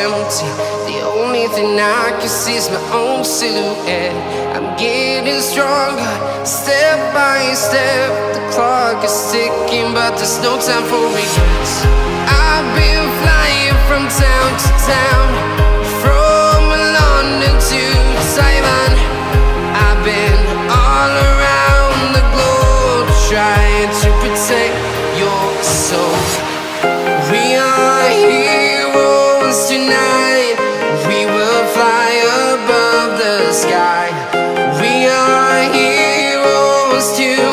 empty. The only thing I can see is my own silhouette. I'm getting stronger, step by step. The clock is ticking, but there's no time for regrets. I've been flying from town to town, from London to Taiwan. I've been all around the globe, trying to protect your soul. We are heroes tonight. We will fly above the sky. We are heroes tonight.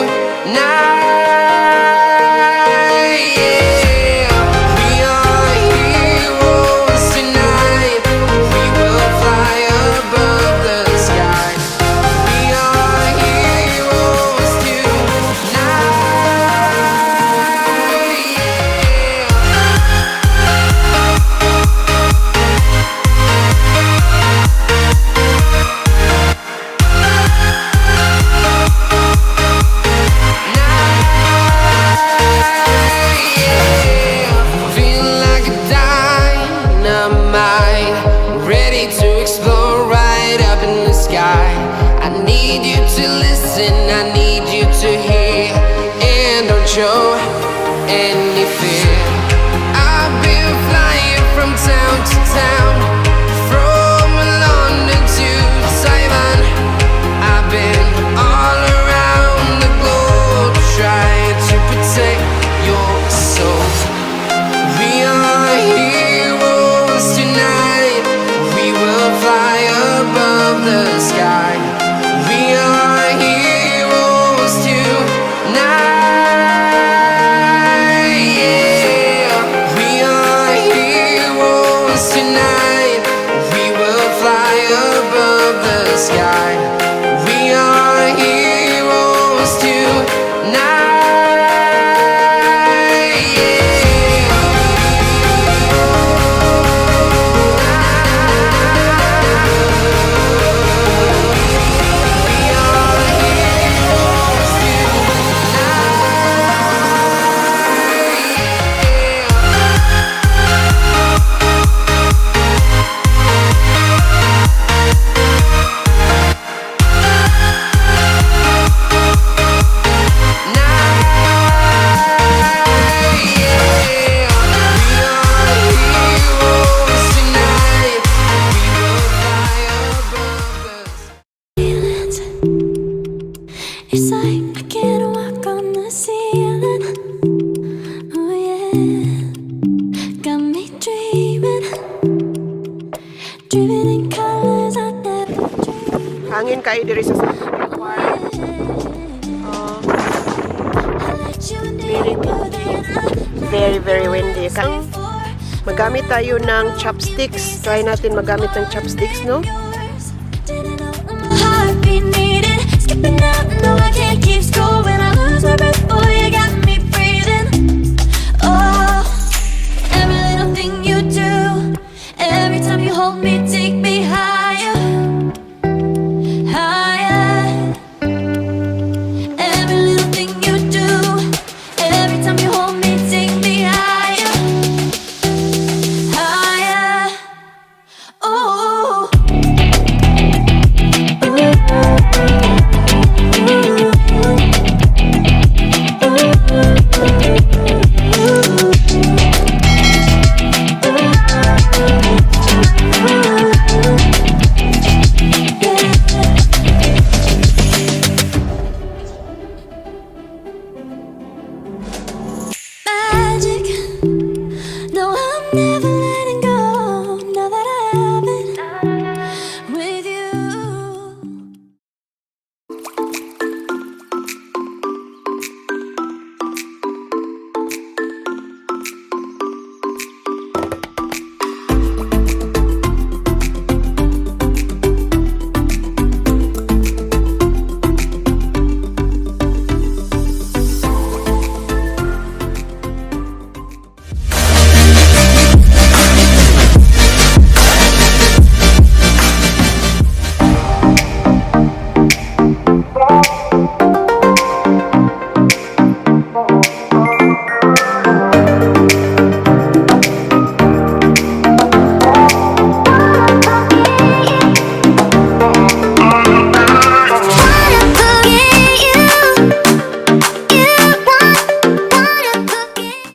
Show any fear. I've been flying from town to town, from London to Taiwan. I've been all around the globe, trying to protect your soul. We are heroes tonight. We will fly above the sky. We are heroes tonight. It's like I can't walk on the ceiling. Oh yeah, got me dreaming, dreaming in colors I never dreamed. Hangin kayo diri sa very windy. Magamit tayo ng chopsticks. Try natin magamit ng chopsticks, no?